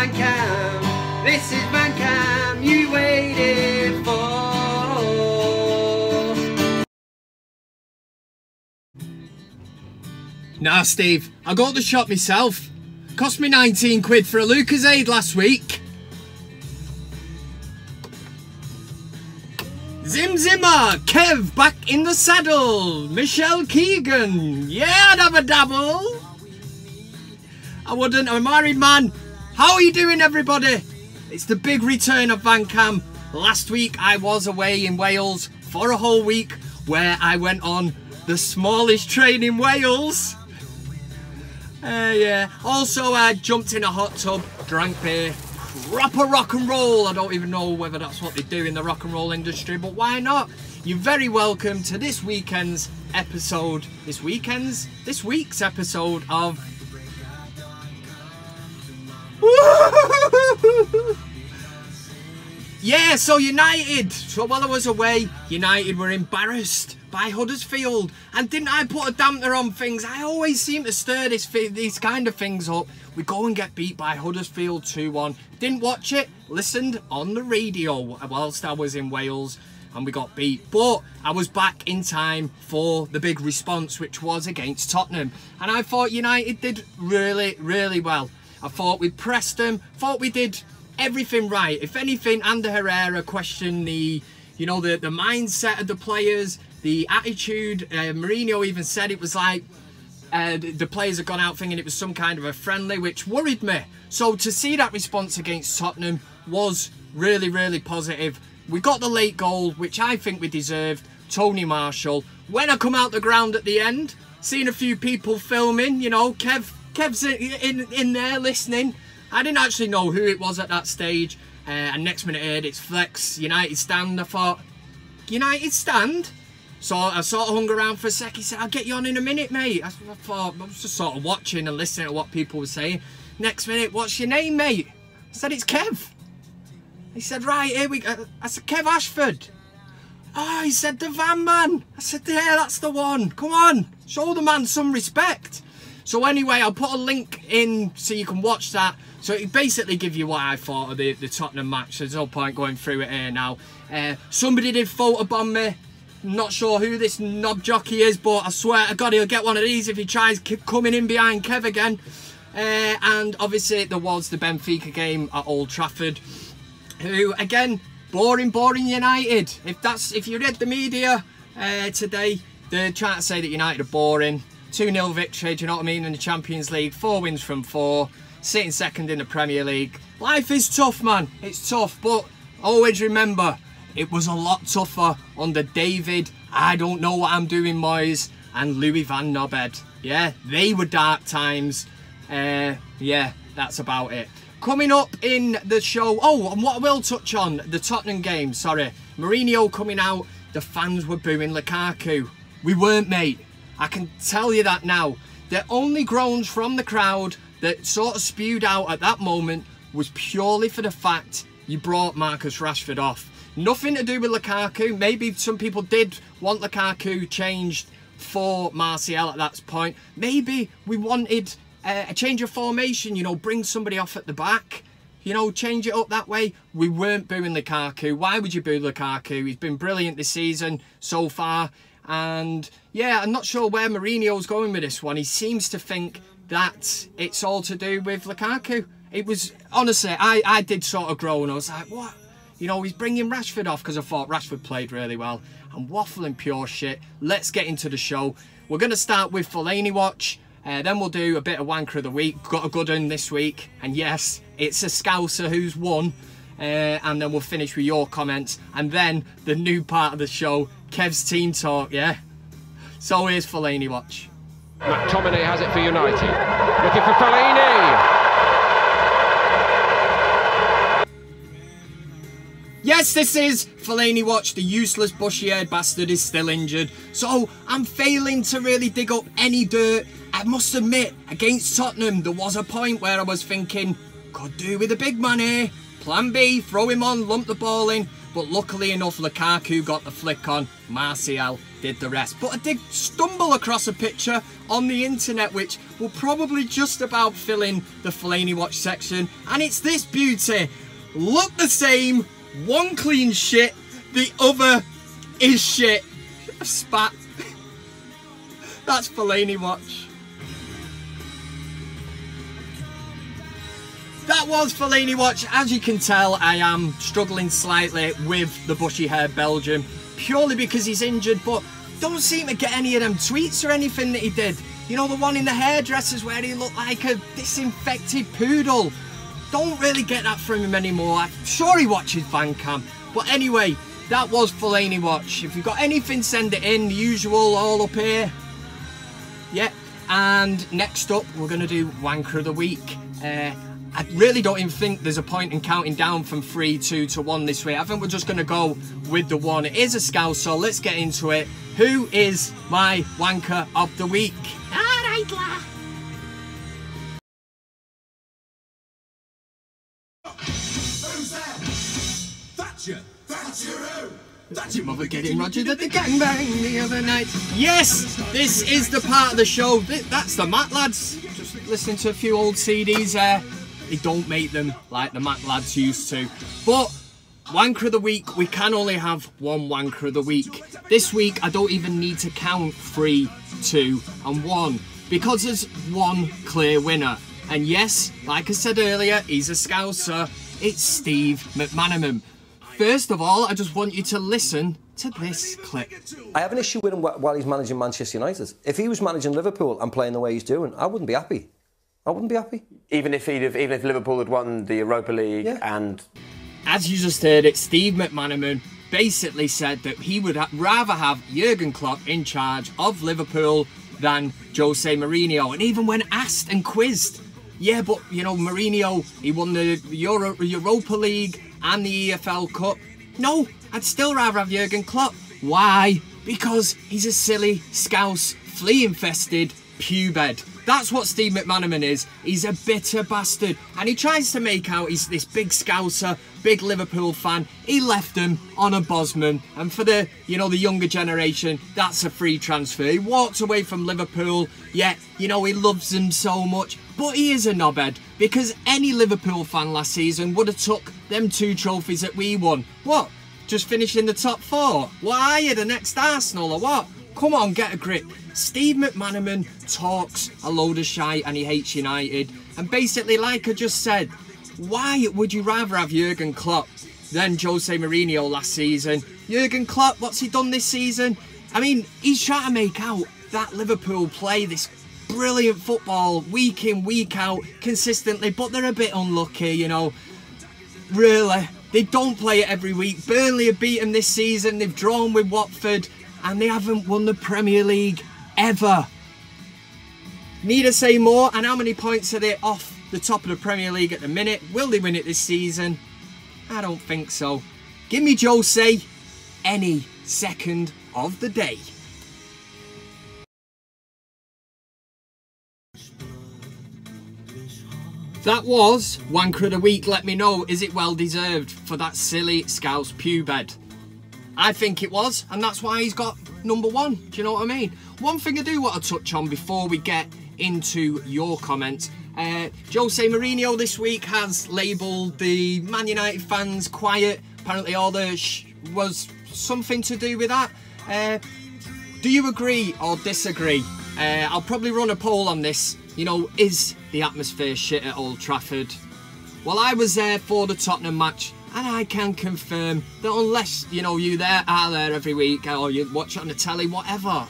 VanCam. This is VanCam you waited for. Nah, Steve, I got the shop myself. Cost me 19 quid for a Lucozade last week. Zim Zimmer, Kev back in the saddle. Michelle Keegan, yeah, I'd have a dabble. I wouldn't, I'm a married man. How are you doing, everybody? It's the big return of VanCam. Last week I was away in Wales for a whole week where I went on the smallest train in Wales. Yeah. Also, I jumped in a hot tub, drank beer, proper rock and roll. I don't even know whether that's what they do in the rock and roll industry, but why not? You're very welcome to this weekend's episode. This week's episode of. Yeah, so United. So while I was away, United were embarrassed by Huddersfield. And didn't I put a dampener on things? I always seem to stir these kind of things up. We go and get beat by Huddersfield 2-1. Didn't watch it, listened on the radio whilst I was in Wales and we got beat. But I was back in time for the big response, which was against Tottenham. And I thought United did really, really well. I thought we pressed them, thought we did everything right. If anything, Ander Herrera questioned the mindset of the players, the attitude. Mourinho even said it was like the players had gone out thinking it was some kind of a friendly, which worried me. So to see that response against Tottenham was really, really positive. We got the late goal, which I think we deserved. Tony Marshall. When I come out the ground at the end, seen a few people filming, you know, Kev's in there listening. I didn't actually know who it was at that stage. And next minute I heard it's Flex, United stand. I thought, United stand? So I sort of hung around for a sec. He said, I'll get you on in a minute, mate. I thought, I was just sort of watching and listening to what people were saying. Next minute, what's your name, mate? I said, it's Kev. He said, right, here we go. I said, Kev Ashford. Oh, he said, the van man. I said, yeah, that's the one. Come on, show the man some respect. So anyway, I'll put a link in so you can watch that. So it basically give you what I thought of the Tottenham match. There's no point going through it here now. Somebody did photobomb me. Not sure who this knob jockey is, but I swear to God he'll get one of these if he tries coming in behind Kev again. And obviously there was the Benfica game at Old Trafford. Who, again, boring United. If you read the media today, they're trying to say that United are boring. 2-0 victory, do you know what I mean, in the Champions League. 4 wins from 4. Sitting second in the Premier League. Life is tough, man. It's tough, but always remember, it was a lot tougher under David, I don't know what I'm doing, Moyes, and Louis van Nobed. Yeah, they were dark times. Yeah, that's about it. Coming up in the show, oh, and what I will touch on, the Tottenham game, sorry. Mourinho coming out, the fans were booing Lukaku. We weren't, mate. I can tell you that now. The only groans from the crowd that sort of spewed out at that moment was purely for the fact you brought Marcus Rashford off. Nothing to do with Lukaku. Maybe some people did want Lukaku changed for Martial at that point. Maybe we wanted a change of formation, you know, bring somebody off at the back, you know, change it up that way. We weren't booing Lukaku. Why would you boo Lukaku? He's been brilliant this season so far. And yeah, I'm not sure where Mourinho's going with this one. He seems to think that it's all to do with Lukaku. It was, honestly, I did sort of groan. I was like, what? You know, he's bringing Rashford off because I thought Rashford played really well. I'm waffling pure shit. Let's get into the show. We're going to start with Fellaini Watch. Then we'll do a bit of Wanker of the Week. Got a good one this week. And yes, it's a Scouser who's won. And then we'll finish with your comments. And then the new part of the show, Kev's team talk, yeah? So here's Fellaini Watch. McTominay has it for United. Looking for Fellaini. Yes, this is Fellaini Watch. The useless bushy-haired bastard is still injured. So I'm failing to really dig up any dirt. I must admit, against Tottenham, there was a point where I was thinking, could do with a big man here. Plan B, throw him on, lump the ball in. but luckily enough Lukaku got the flick on, Martial did the rest. But I did stumble across a picture on the internet which will probably just about fill in the Fellaini Watch section, and it's this beauty. Look the same, one clean shit, the other is shit. Spat. That's Fellaini Watch. That was Fellaini Watch. As you can tell, I am struggling slightly with the bushy haired Belgian, purely because he's injured, but don't seem to get any of them tweets or anything that he did. You know, the one in the hairdressers where he looked like a disinfected poodle. Don't really get that from him anymore. I'm sure he watches VanCam. But anyway, that was Fellaini Watch. If you've got anything, send it in. The usual, all up here. Yeah. And next up, we're going to do Wanker of the Week. I really don't even think there's a point in counting down from 3, 2 to 1 this way. I think we're just going to go with the one. It is a scout, so let's get into it. Who is my Wanker of the Week? Alright, la. Who's there? Thatcher! Thatcher who? That's your mother getting Roger at the gangbang the other night. Yes, this is the part of the show. That's the Mac lads. Just listening to a few old CDs there. They don't make them like the Mac lads used to. But Wanker of the Week, we can only have one Wanker of the Week. This week, I don't even need to count 3, 2 and 1 because there's one clear winner. And yes, like I said earlier, he's a Scouser. It's Steve McManaman. First of all, I just want you to listen to this clip. I have an issue with him while he's managing Manchester United. If he was managing Liverpool and playing the way he's doing, I wouldn't be happy. I wouldn't be happy. Even if Liverpool had won the Europa League, yeah. And as you just heard it, Steve McManaman basically said that he would rather have Jurgen Klopp in charge of Liverpool than Jose Mourinho. And even when asked and quizzed, yeah, but you know, Mourinho, he won the Europa League and the EFL Cup. No, I'd still rather have Jurgen Klopp. Why? Because he's a silly, scouse, flea-infested pubed. That's what Steve McManaman is. He's a bitter bastard. And he tries to make out he's this big scouser, big Liverpool fan. He left them on a Bosman. And for the, you know, the younger generation, that's a free transfer. He walked away from Liverpool, yet, you know, he loves them so much. But he is a knobhead, because any Liverpool fan last season would have took them 2 trophies that we won. What? Just finish in the top 4? What are you, the next Arsenal or what? Come on, get a grip. Steve McManaman talks a load of shite and he hates United. And basically, like I just said, why would you rather have Jurgen Klopp than Jose Mourinho last season? Jurgen Klopp, what's he done this season? I mean, he's trying to make out that Liverpool play this brilliant football week in, week out, consistently, but they're a bit unlucky, you know. Really, they don't play it every week. Burnley have beaten this season, they've drawn with Watford, and they haven't won the Premier League ever. Need to say more? And how many points are they off the top of the Premier League at the minute? Will they win it this season? I don't think so. Give me Jose any second of the day. That was Wanker of the Week. Let me know, is it well deserved for that silly Scouse pubed? I think it was, and that's why he's got number 1. Do you know what I mean? One thing I do want to touch on before we get into your comments. Jose Mourinho this week has labelled the Man United fans quiet. Apparently all the was something to do with that. Do you agree or disagree? I'll probably run a poll on this. You know, is the atmosphere shit at Old Trafford? Well, I was there for the Tottenham match, and I can confirm that unless, you know, you are there every week or you watch it on the telly, whatever, I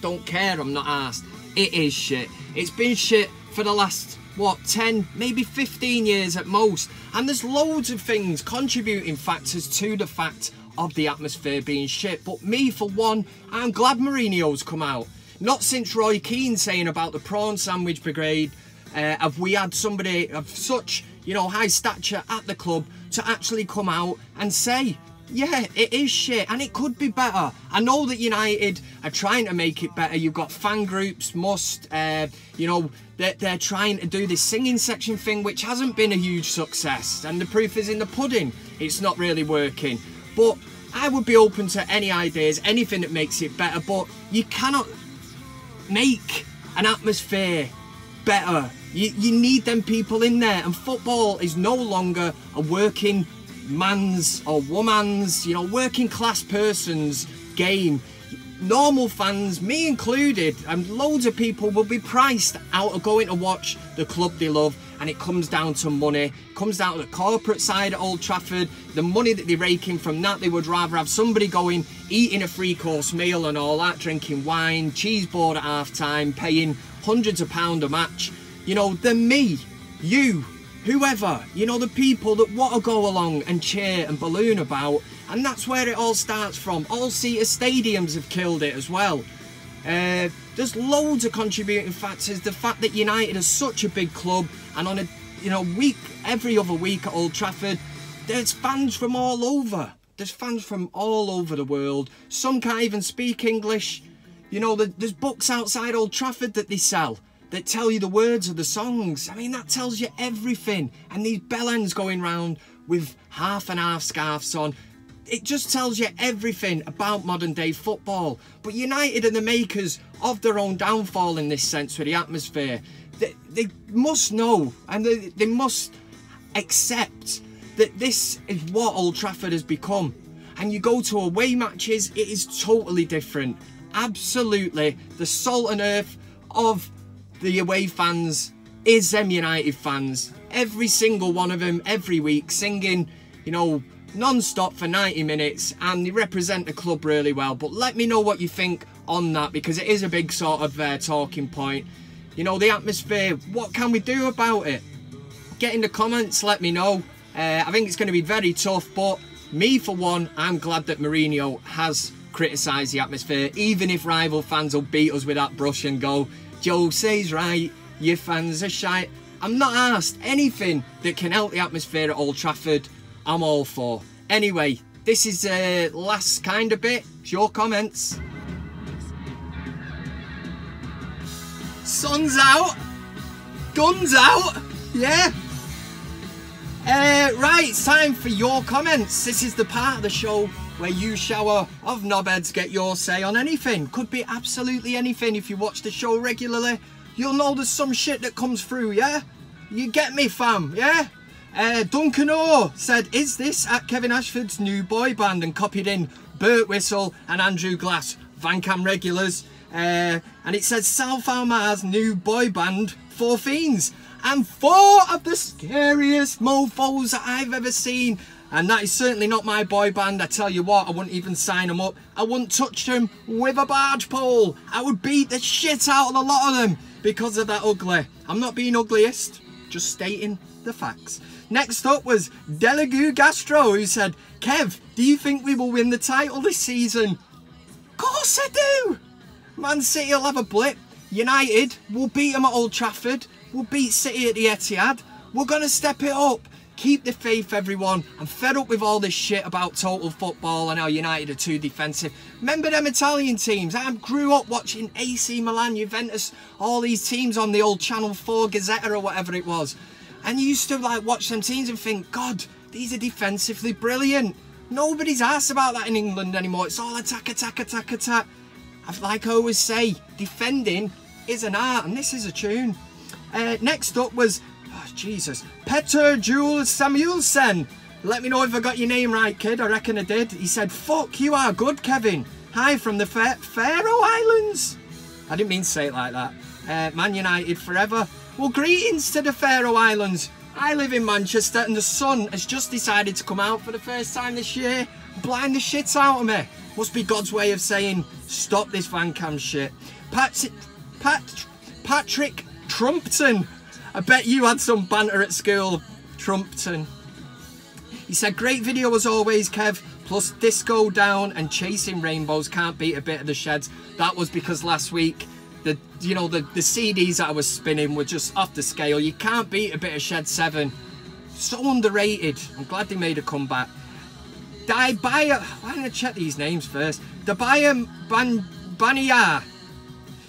don't care, I'm not arsed. It is shit. It's been shit for the last, what, 10, maybe 15 years at most. And there's loads of things, contributing factors to the fact of the atmosphere being shit. But me, for one, I'm glad Mourinho's come out. Not since Roy Keane saying about the prawn sandwich brigade have we had somebody of such, you know, high stature at the club to actually come out and say, yeah, it is shit and it could be better. I know that United are trying to make it better. You've got fan groups, you know, they're trying to do this singing section thing, which hasn't been a huge success. And the proof is in the pudding. It's not really working. But I would be open to any ideas, anything that makes it better, but you cannot make an atmosphere better. You need them people in there, and football is no longer a working man's or woman's, working class person's game. Normal fans, me included, and loads of people will be priced out of going to watch the club they love, and it comes down to money. It comes down to the corporate side at Old Trafford, the money that they're raking from that. They would rather have somebody going, eating a three-course meal and all that, drinking wine, cheese board at half-time, paying hundreds of pounds a match, than me, you, whoever, the people that want to go along and cheer and balloon about. And that's where it all starts from. All-seater stadiums have killed it as well. There's loads of contributing factors. The fact that United is such a big club, and on a every other week at Old Trafford, there's fans from all over. There's fans from all over the world. Some can't even speak English. There's books outside Old Trafford that they sell that tell you the words of the songs. I mean, that tells you everything. And these bellends going round with half and half scarves on. It just tells you everything about modern day football. But United are the makers of their own downfall in this sense with the atmosphere. They must know, and they must accept that this is what Old Trafford has become. And you go to away matches, it is totally different. Absolutely. The salt and earth of the away fans is them United fans. Every single one of them, every week, singing, non-stop for 90 minutes, and they represent the club really well. But let me know what you think on that, because it is a big sort of talking point. The atmosphere, what can we do about it? Get in the comments, let me know. I think it's going to be very tough, but me for one, I'm glad that Mourinho has criticised the atmosphere, even if rival fans will beat us with that brush and go, Jose's right, your fans are shite. I'm not asked anything that can help the atmosphere at Old Trafford. I'm all for. Anyway, this is the last kind of bit. It's your comments. Sun's out. Guns out. Yeah. Right, it's time for your comments. This is the part of the show where you shower of knobheads get your say on anything. Could be absolutely anything. If you watch the show regularly, you'll know there's some shit that comes through, yeah? You get me, fam, yeah? Duncan O said, is this at Kevin Ashford's new boy band? And copied in Burt Whistle and Andrew Glass, VanCam regulars. And it says South Almar's new boy band, 4 Fiends. And 4 of the scariest mofos that I've ever seen. And that is certainly not my boy band. I tell you what, I wouldn't even sign them up. I wouldn't touch them with a barge pole. I would beat the shit out of a lot of them because of that ugly. I'm not being ugliest, just stating the facts. Next up was Delagoo Gastro, who said, Kev, do you think we will win the title this season? Of course I do. Man City will have a blip. United, we'll beat them at Old Trafford. We'll beat City at the Etihad. We're going to step it up. Keep the faith, everyone. I'm fed up with all this shit about total football and how United are too defensive. Remember them Italian teams? I grew up watching AC Milan, Juventus, all these teams on the old Channel 4 Gazzetta or whatever it was. And you used to watch them teams and think, God, these are defensively brilliant. Nobody's asked about that in England anymore. It's all attack, attack, attack, attack. Like I always say, defending is an art, and this is a tune. Next up was, oh, Jesus, Peter Jules Samuelsen. Let me know if I got your name right, kid. I reckon I did. He said, fuck, you are good, Kevin. Hi from the Faroe Islands. I didn't mean to say it like that. Man United forever. Well, greetings to the Faroe Islands. I live in Manchester and the sun has just decided to come out for the first time this year. Blind the shit out of me. Must be God's way of saying, stop this VanCam shit. Patrick Trumpton. I bet you had some banter at school, Trumpton. He said, great video as always, Kev. Plus Disco Down and Chasing Rainbows can't beat a bit of the Sheds. That was because last week, the CDs that I was spinning were just off the scale. You can't beat a bit of Shed 7. So underrated. I'm glad they made a comeback. Why didn't I check these names first? Dabaya Baniya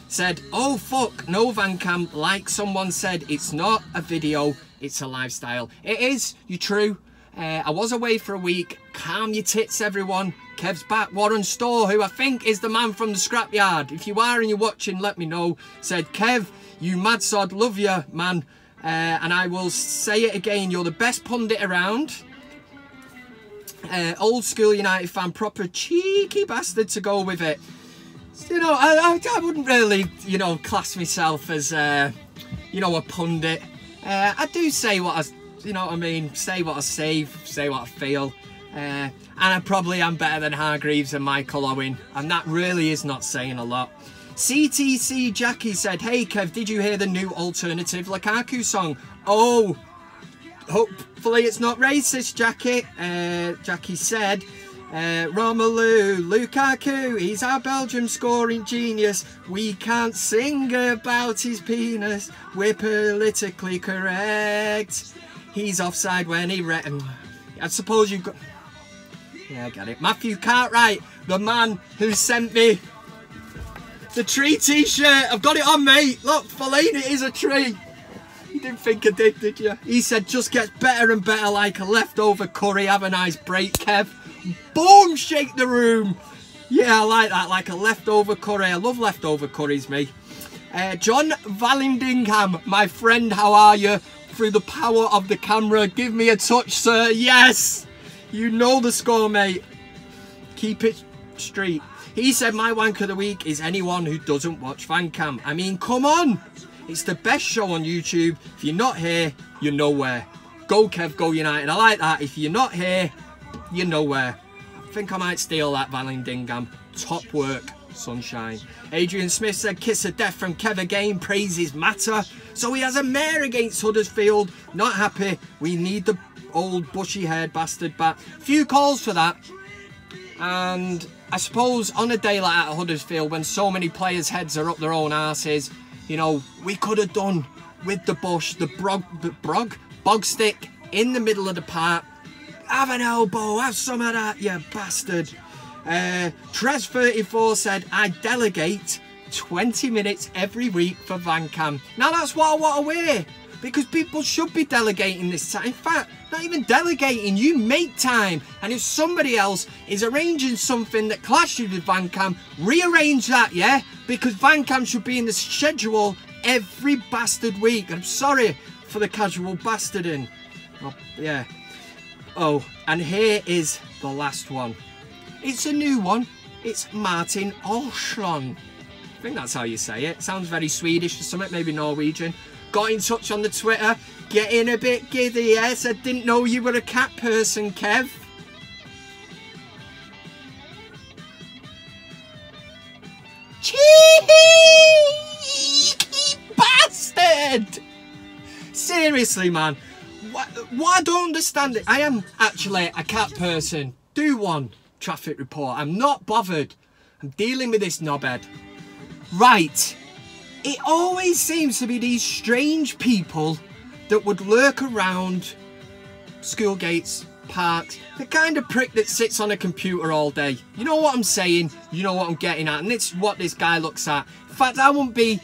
said, oh fuck, no VanCam. Like someone said, it's not a video, it's a lifestyle. It is, you're true. I was away for a week. Calm your tits, everyone. Kev's back. Warren Storr, who I think is the man from the scrapyard. If you are and you're watching, let me know. Said, Kev, you mad sod, love you, man. And I will say it again, you're the best pundit around. Old school United fan, proper cheeky bastard to go with it. You know, I wouldn't really, you know, class myself as, you know, a pundit. I do say what I, you know what I mean, say what I say what I feel. And I probably am better than Hargreaves and Michael Owen, and that really is not saying a lot. CTC Jackie said, hey Kev, did you hear the new alternative Lukaku song? Oh, hopefully it's not racist, Jackie. Jackie said, Romelu Lukaku, he's our Belgium scoring genius. We can't sing about his penis. We're politically correct. He's offside when he I suppose you've got... Yeah, I get it. Matthew Cartwright, the man who sent me the tree t-shirt. I've got it on, mate. Look, Fellaini is a tree. You didn't think I did you? He said, just gets better and better like a leftover curry. Have a nice break, Kev. Boom, shake the room. Yeah, I like that, like a leftover curry. I love leftover curries, me. John Vallandingham, my friend, how are you? Through the power of the camera, give me a touch, sir. Yes! You know the score, mate. Keep it straight. He said my wank of the week is anyone who doesn't watch VanCam. I mean, come on. It's the best show on YouTube. If you're not here, you're nowhere. Go Kev, go United. I like that. If you're not here, you're nowhere. I think I might steal that, Vallandingham. Top work, sunshine. Adrian Smith said, kiss of death from Kev again. Praises matter. So he has a mare against Huddersfield. Not happy. We need the old bushy-haired bastard back. Few calls for that. And I suppose on a day like that at Huddersfield, when so many players' heads are up their own arses, you know, we could have done with the bush, the bog stick in the middle of the park. Have an elbow, have some of that, you bastard. Trez34 said, I delegate 20 minutes every week for VanCam. Now that's what I want to wear, because people should be delegating this time. In fact, not even delegating, you make time. And if somebody else is arranging something that clashes with VanCam, rearrange that, yeah? Because VanCam should be in the schedule every bastard week. I'm sorry for the casual bastarding. Oh, yeah. Oh, and here is the last one. It's a new one. It's Martin Olsson. I think that's how you say it. Sounds very Swedish or something, maybe Norwegian. Got in touch on the Twitter, getting a bit giddy, yes. I didn't know you were a cat person, Kev. Cheeky bastard! Seriously, man. What I don't understand it. I am actually a cat person. Do one traffic report. I'm not bothered. I'm dealing with this knobhead. Right. It always seems to be these strange people that would lurk around school gates, parks, the kind of prick that sits on a computer all day. You know what I'm saying? You know what I'm getting at, and it's what this guy looks at. In fact, I wouldn't be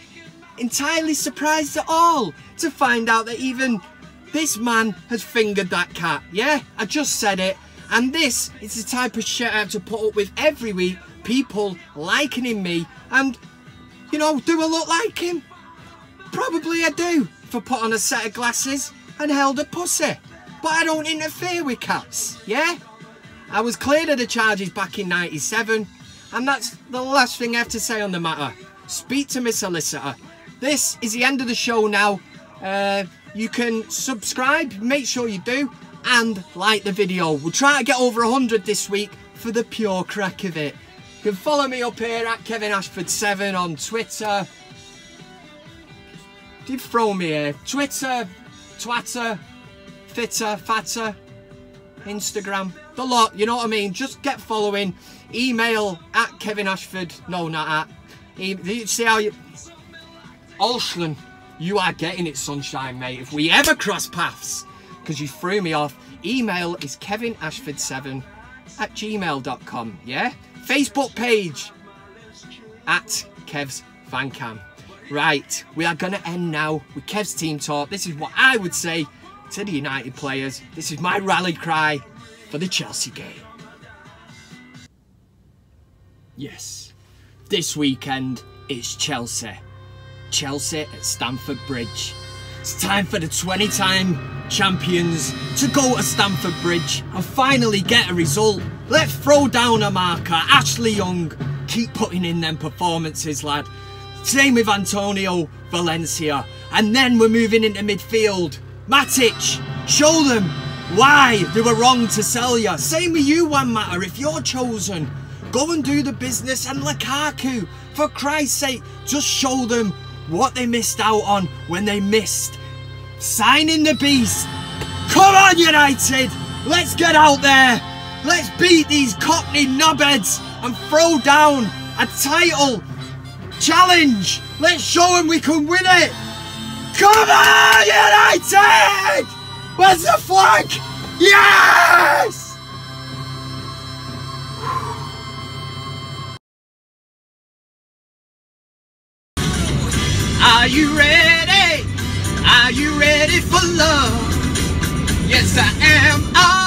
entirely surprised at all to find out that even this man has fingered that cat. Yeah, I just said it. And this is the type of shit I have to put up with every week. People likening me and... You know, do I look like him? Probably I do, if I put on a set of glasses and held a pussy. But I don't interfere with cats, yeah? I was cleared of the charges back in '97, and that's the last thing I have to say on the matter. Speak to my solicitor. This is the end of the show now. You can subscribe, make sure you do, and like the video. We'll try to get over 100 this week for the pure crack of it. You can follow me up here at KevinAshford7 on Twitter. Did throw me here. Twitter, Twatter, Fitter, Fatter, Instagram. The lot, you know what I mean? Just get following. Email at KevinAshford. No, not at. See how you... Olsson, you are getting it, sunshine, mate. If we ever cross paths, because you threw me off, email is kevinashford7@gmail.com, yeah? Facebook page at Kev's VanCam. Right, we are going to end now with Kev's team talk. This is what I would say to the United players. This is my rally cry for the Chelsea game. Yes, this weekend it's Chelsea. Chelsea at Stamford Bridge. It's time for the 20-time champions to go to Stamford Bridge and finally get a result. Let's throw down a marker. Ashley Young, keep putting in them performances, lad. Same with Antonio Valencia. And then we're moving into midfield. Matic, show them why they were wrong to sell you. Same with you, Juan Mata. If you're chosen, go and do the business. And Lukaku, for Christ's sake, just show them what they missed out on when they missed signing the beast. Come on, United! Let's get out there. Let's beat these Cockney knobheads and throw down a title challenge. Let's show them we can win it. Come on, United! Where's the flag? Yes! Are you ready? Are you ready for love? Yes, I am.